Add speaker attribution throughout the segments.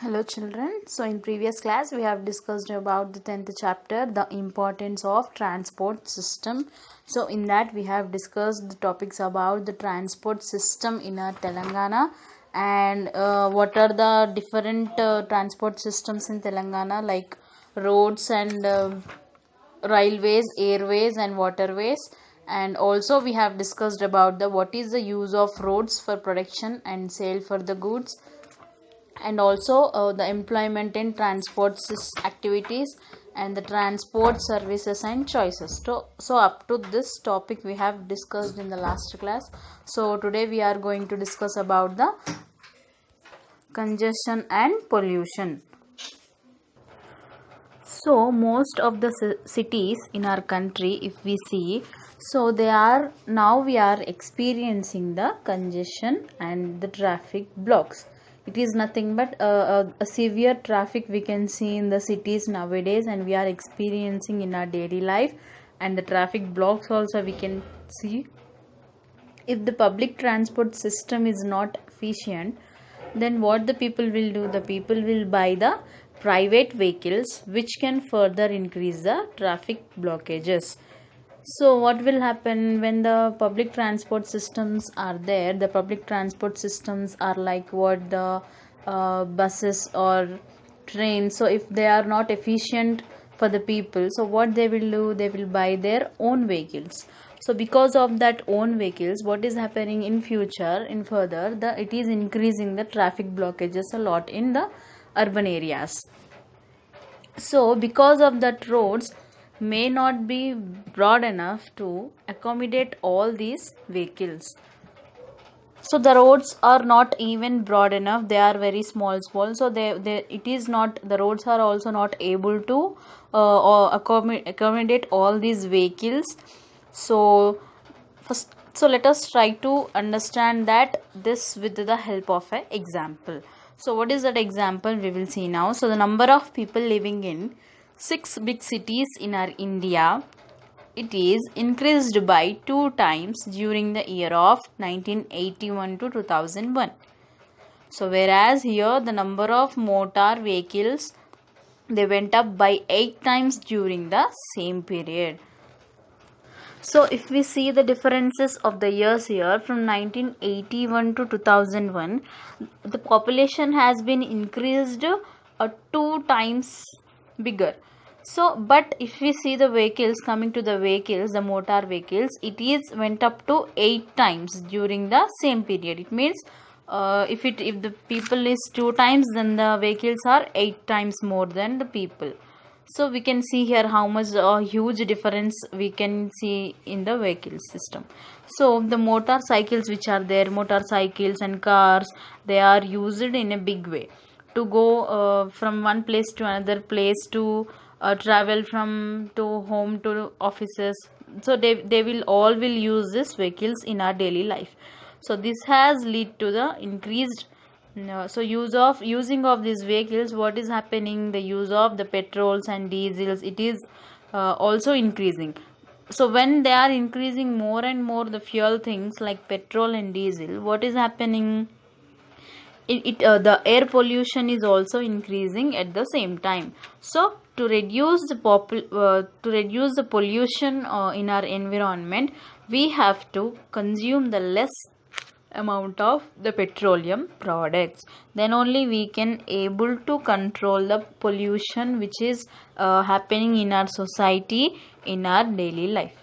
Speaker 1: Hello children. So in previous class we have discussed about the 10th chapter, the importance of transport system. So in that we have discussed the topics about the transport system in our Telangana and what are the different transport systems in Telangana, like roads and railways, airways and waterways. And also we have discussed about the what is the use of roads for production and sale for the goods, and also the employment in transport activities and the transport services and choices. So up to this topic we have discussed in the last class. So today we are going to discuss about the congestion and pollution. So most of the cities in our country, if we see, so we are experiencing the congestion and the traffic blocks. It is nothing but a severe traffic we can see in the cities nowadays, and we are experiencing in our daily life. And the traffic blocks also we can see. If the public transport system is not efficient, then what the people will do? The people will buy the private vehicles, which can further increase the traffic blockages. So what will happen when the public transport systems are there? The public transport systems are like what the buses or trains. So if they are not efficient for the people, so what they will do? They will buy their own vehicles. So because of that own vehicles, what is happening in future, in further, it is increasing the traffic blockages a lot in the urban areas. So because of that, roads may not be broad enough to accommodate all these vehicles. So the roads are not even broad enough, they are very small. So it is not, the roads are also not able to accommodate all these vehicles. So first, so let us try to understand that this with the help of an example. So what is that example we will see now? So the number of people living in 6 big cities in our India, it is increased by 2 times during the year of 1981 to 2001. So whereas here the number of motor vehicles, they went up by 8 times during the same period. So if we see the differences of the years here from 1981 to 2001, the population has been increased 2 times bigger. So but if we see the vehicles, coming to the vehicles, the motor vehicles, it is went up to 8 times during the same period. It means if the people is 2 times, then the vehicles are 8 times more than the people. So we can see here how much huge difference we can see in the vehicle system. So the motorcycles which are there, motorcycles and cars, they are used in a big way to go from one place to another place, to travel from to home to offices. So they will all will use these vehicles in our daily life. So this has lead to the increased so using of these vehicles. What is happening? The use of the petrols and diesels, it is also increasing. So when they are increasing more and more the fuel things like petrol and diesel, what is happening? The air pollution is also increasing at the same time. So to reduce the pollution in our environment, we have to consume the less amount of the petroleum products. Then only we can able to control the pollution which is happening in our society, in our daily life.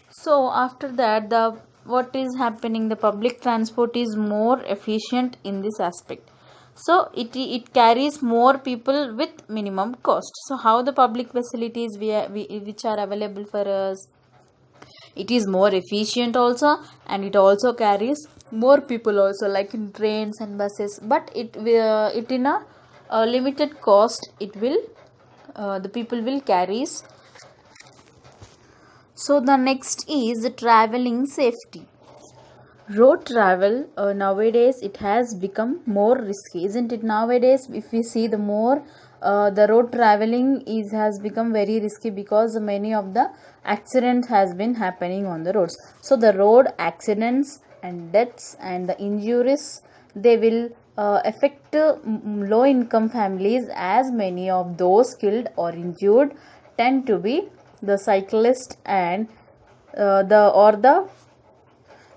Speaker 1: So after that, the what is happening? The public transport is more efficient in this aspect. So it carries more people with minimum cost. So how the public facilities which are available for us, it is more efficient also, and it also carries more people also, like in trains and buses. But it in a limited cost, it will the people will carries. So the next is the traveling safety. Road travel nowadays, it has become more risky, isn't it? Nowadays if we see, the more the road traveling is has become very risky, because many of the accidents has been happening on the roads. So the road accidents and deaths and the injuries, they will affect low income families, as many of those killed or injured tend to be the cyclists and the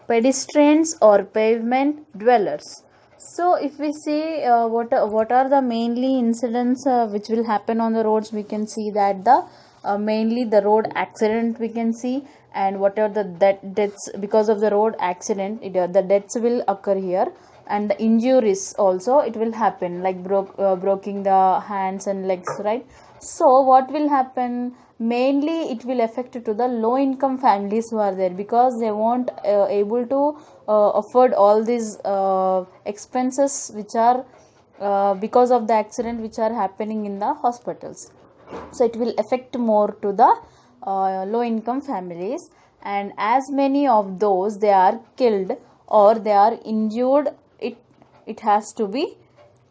Speaker 1: pedestrians or pavement dwellers. So if we see what are the mainly incidents which will happen on the roads, we can see that the mainly the road accident we can see, and what are the deaths because of the road accident, the deaths will occur here, and the injuries also it will happen, like breaking the hands and legs, right? So what will happen, mainly it will affect to the low income families who are there, because they won't able to afford all these expenses which are because of the accident which are happening in the hospitals. So it will affect more to the low income families, and as many of those they are killed or they are injured, it has to be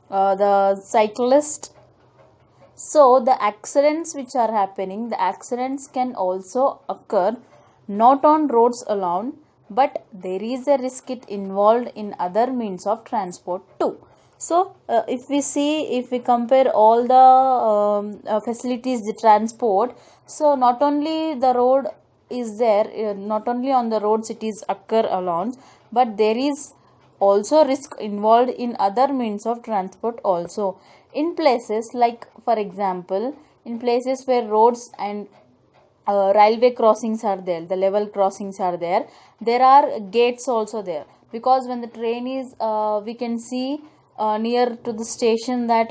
Speaker 1: the cyclist. So the accidents which are happening, the accidents can also occur not on roads alone, but there is a risk it involved in other means of transport too. So if we see, if we compare all the facilities, the transport, so not only the road is there, not only on the roads it is occur alone, but there is also risk involved in other means of transport also, in places like, for example, in places where roads and railway crossings are there, the level crossings are there, there are gates also there, because when the train is we can see near to the station, that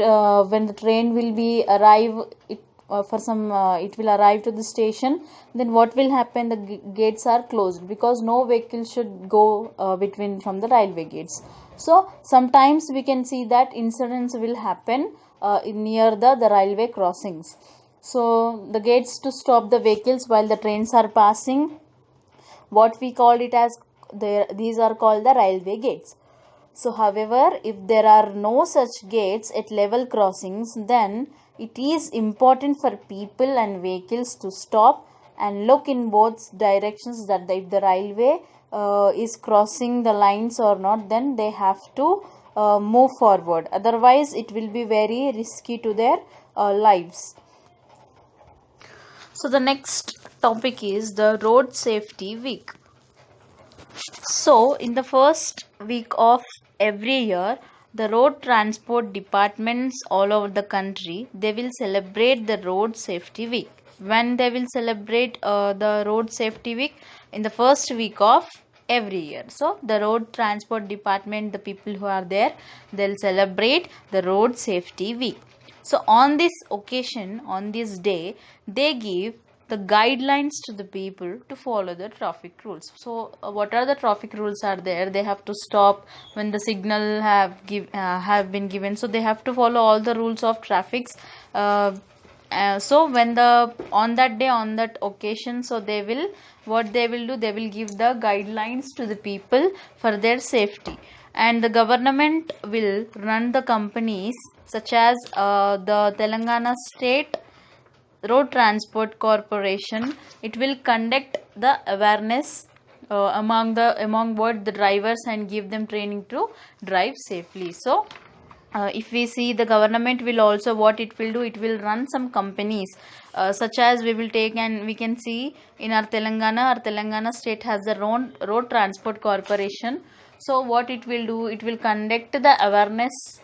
Speaker 1: when the train will be arrive, it for some it will arrive to the station, then what will happen, the gates are closed, because no vehicle should go between from the railway gates. So sometimes we can see that incidents will happen near the railway crossings. So the gates to stop the vehicles while the trains are passing, what we call it as, these are called the railway gates. So however, if there are no such gates at level crossings, then it is important for people and vehicles to stop and look in both directions, that if the railway is crossing the lines or not, then they have to move forward, otherwise it will be very risky to their lives. So the next topic is the road safety week. So in the first week of every year, the road transport departments all over the country, they will celebrate the road safety week. When they will celebrate the road safety week? In the first week of every year. So the road transport department, the people who are there, they'll celebrate the road safety week. So on this occasion, on this day, they give the guidelines to the people to follow the traffic rules. So what are the traffic rules are there? They have to stop when the signal have been given, so they have to follow all the rules of traffics. So when the on that day, on that occasion, so they will, what they will do, they will give the guidelines to the people for their safety, and the government will run the companies such as the Telangana State Road Transport Corporation. It will conduct the awareness among what the drivers, and give them training to drive safely. So if we see, the government will also, what it will do, it will run some companies such as, we will take, and we can see in our Telangana state has the road transport corporation. So what it will do, it will conduct the awareness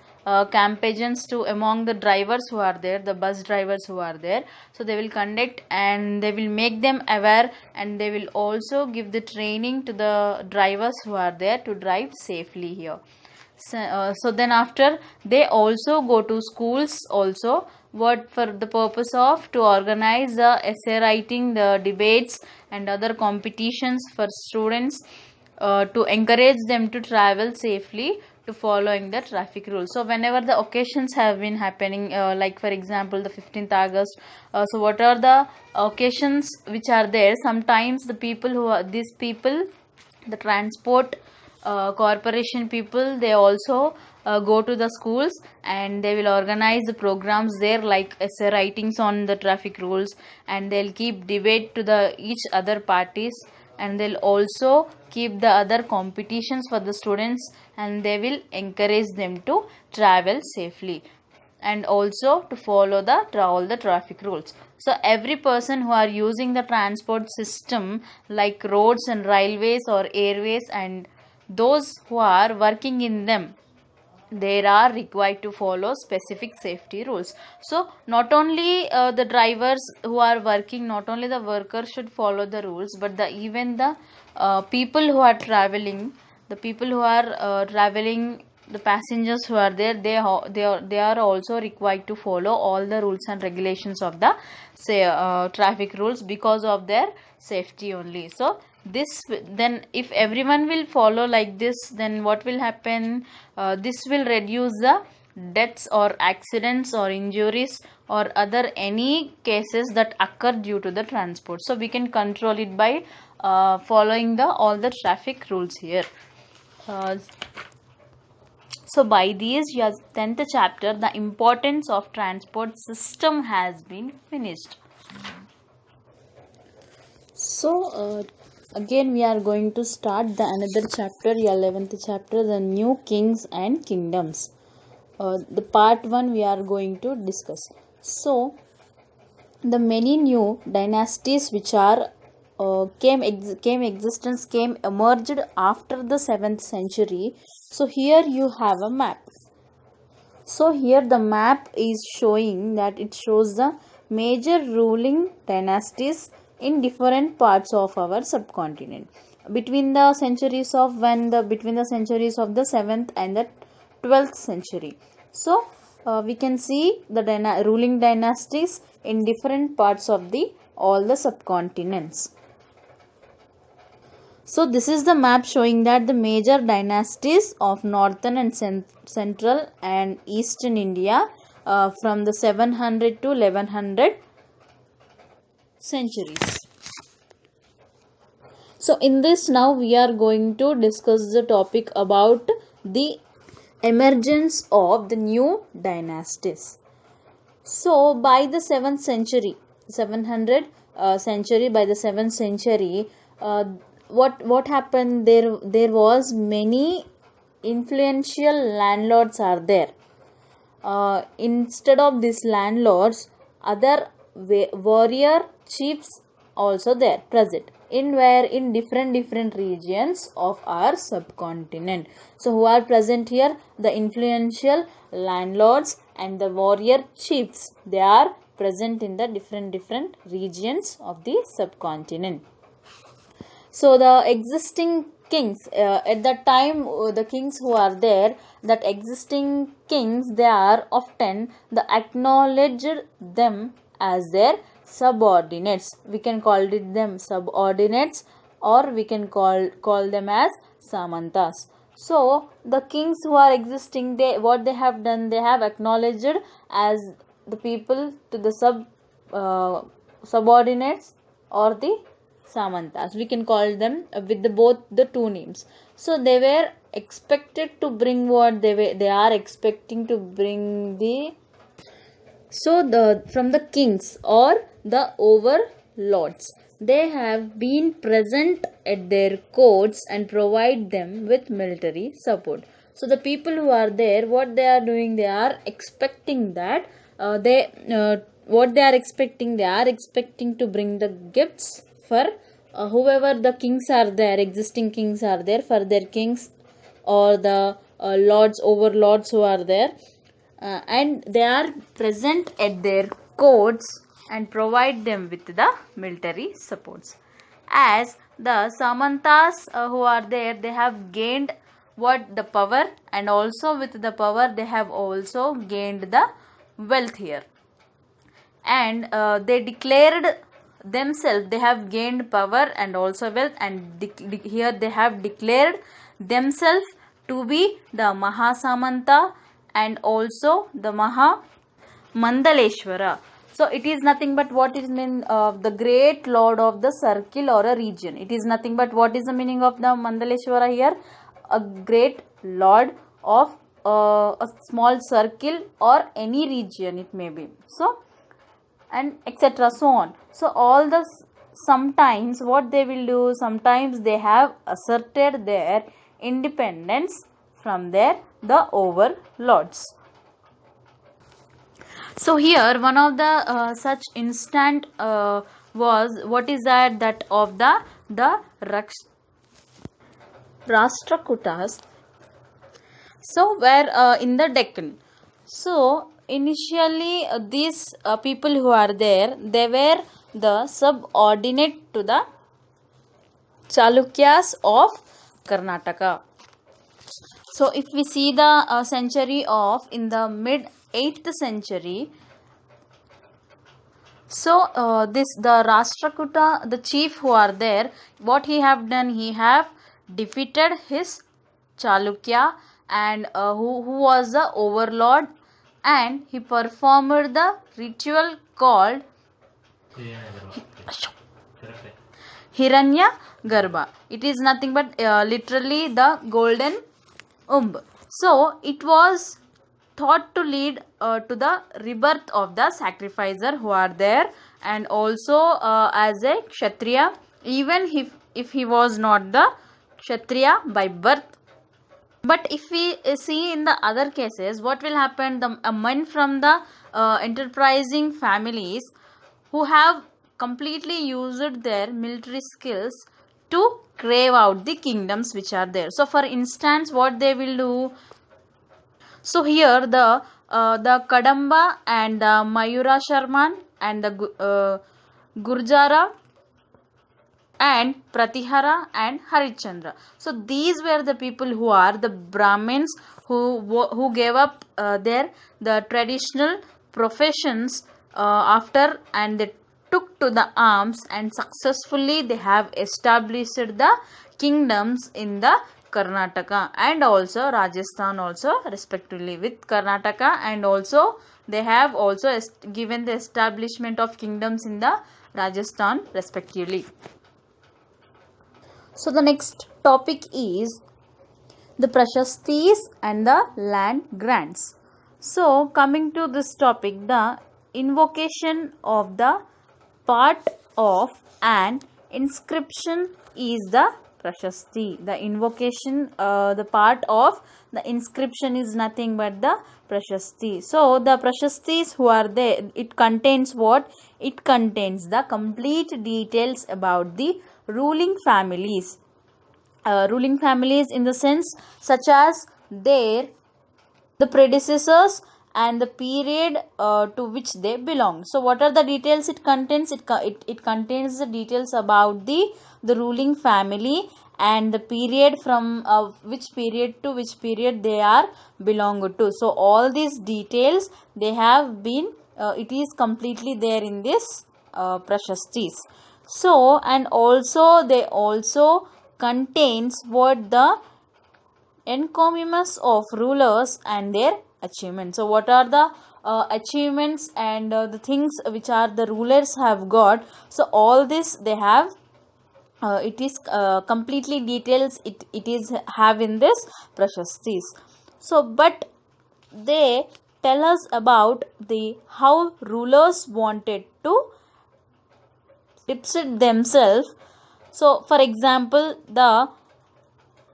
Speaker 1: campaigns to among the drivers who are there, the bus drivers who are there. So they will conduct and they will make them aware, and they will also give the training to the drivers who are there to drive safely here. So then after, they also go to schools also, what for the purpose of to organize the essay writing, the debates and other competitions for students, to encourage them to travel safely, to following the traffic rules. So whenever the occasions have been happening, like for example the 15th August, so what are the occasions which are there, sometimes the people who are these people, the transport corporation people, they also go to the schools, and they will organize the programs there, like essay writings on the traffic rules, and they'll keep debate to the each other parties, and they'll also keep the other competitions for the students, and they will encourage them to travel safely and also to follow all the traffic rules. So every person who are using the transport system like roads and railways or airways, and those who are working in them, they are required to follow specific safety rules. So not only the drivers who are working, not only the workers should follow the rules, but even the people who are traveling, the people who are traveling, the passengers who are there, they are also required to follow all the rules and regulations of the traffic rules, because of their safety only. So this, then if everyone will follow like this, then what will happen? This will reduce the deaths or accidents or injuries or other any cases that occur due to the transport. So we can control it by following the all the traffic rules here. So by these, your 10th chapter, the importance of transport system, has been finished. So again we are going to start the another chapter, your 11th chapter, the new kings and kingdoms. The part 1 we are going to discuss. So the many new dynasties which are came emerged after the 7th century. So here you have a map. So here the map is showing that it shows the major ruling dynasties in different parts of our subcontinent between the centuries of between the centuries of the 7th and the 12th century. So we can see the ruling dynasties in different parts of all the subcontinents. So this is the map showing that the major dynasties of northern and central and eastern India from the 700 to 1100 centuries. So in this, now we are going to discuss the topic about the emergence of the new dynasties. So by the 7th century, 700 century, by the 7th century, what happened? There was many influential landlords are there. Instead of these landlords, other warrior chiefs also there present in different regions of our subcontinent. So who are present here? The influential landlords and the warrior chiefs, they are present in the different regions of the subcontinent. So the existing kings at that time, the kings who are there, that existing kings, they are often the acknowledged them as their subordinates. We can call it them subordinates, or we can call them as samantas. So the kings who are existing, what they have done, they have acknowledged as the people to the subordinates or the samantas. We can call them with both the two names. So they were expected to bring what they are expecting to bring from the kings or the overlords. They have been present at their courts and provide them with military support. So the people who are there, what they are doing, they are expecting that what they are expecting, they are expecting to bring the gifts for whoever the kings are there, existing kings are there, for their kings or the overlords who are there, and they are present at their courts and provide them with the military supports. As the samantas who are there, they have gained the power, and also with the power they have also gained the wealth here, and they declared themselves, they have gained power and also wealth, and here they have declared themselves to be the Mahasamanta and also the Maha Mandaleshwara. So it is nothing but what is mean the great lord of the circle or a region. It is nothing but what is the meaning of the Mandaleshwara here? A great lord of a small circle or any region it may be. So and etc. so on. So all the sometimes what they will do, sometimes they have asserted their independence from the overlords. So here one of the such instant was, what is that of the Rashtrakutas. So where in the Deccan. So initially these people who are there, they were the subordinate to the Chalukyas of Karnataka. So if we see the century of in the mid 8th century, so this the Rashtrakuta, the chief who are there, what he have done, he have defeated his Chalukya, and who was the overlord, and he performed the ritual called Hiranya Garbha. It is nothing but literally the golden womb. So it was thought to lead to the rebirth of the sacrificer who are there, and also as a Kshatriya, even if he was not the Kshatriya by birth. But if we see in the other cases, what will happen, the men from the enterprising families who have completely used their military skills to crave out the kingdoms which are there. So for instance, what they will do, so here the Kadamba and the Mayura Sharman and the Gurjara and Pratihara and Harichandra. So these were the people who are the Brahmins who gave up the traditional professions after, and they took to the arms, and successfully they have established the kingdoms in the Karnataka and also Rajasthan also respectively. With Karnataka, and also they have also given the establishment of kingdoms in the Rajasthan respectively. So the next topic is the Prashastis and the land grants. So coming to this topic, the invocation of the part of an inscription is the Prashasti. The invocation, the part of the inscription is nothing but the Prashasti. So the Prashastis who are there, it contains what? It contains the complete details about the ruling families. Ruling families in the sense such as the predecessors and the period to which they belong. So what are the details it contains? It contains the details about the ruling family and the period from which period to which period they are belong to. So all these details, they have been it is completely there in this Prashastis. So and also they also contains what the encomiums of rulers and their achievements. So what are the achievements and the things which are the rulers have got? So all this they have it is completely details it is have in this Prashastis. So but they tell us about the how rulers wanted to depict themselves. So for example, the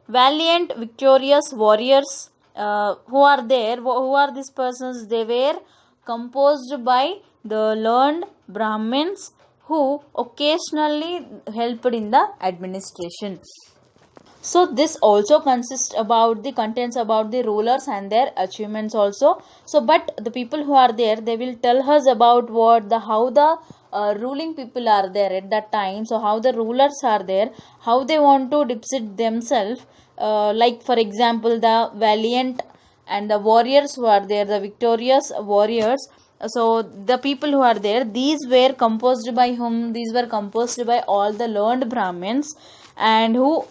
Speaker 1: valiant victorious warriors who are there, who are these persons? They were composed by the learned Brahmins who occasionally helped in the administration. So this also consists about the contents about the rulers and their achievements also. So but the people who are there, they will tell us about what the how the ruling people are there at that time. So how the rulers are there, how they want to depict themselves, like for example the valiant and the warriors who are there, the victorious warriors. So the people who are there, these were composed by whom? These were composed by all the learned Brahmins, and who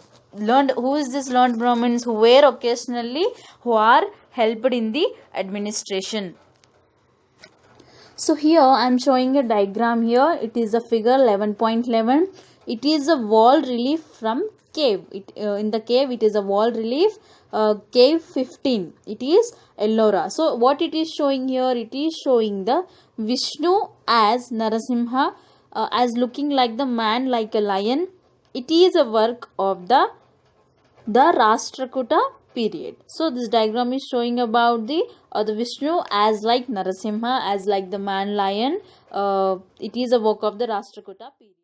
Speaker 1: is this learned Brahmins? Who were occasionally, who are helped in the administration. So here I am showing a diagram here. It is a figure 11.11. It is a wall relief from cave. In the cave it is a wall relief, cave 15. It is Ellora. So what it is showing here? It is showing the Vishnu as Narasimha, as looking like the man like a lion, it is a work of the Rashtrakuta period. So this diagram is showing about the Vishnu as like Narasimha, as like the man lion. It is a work of the Rashtrakuta period.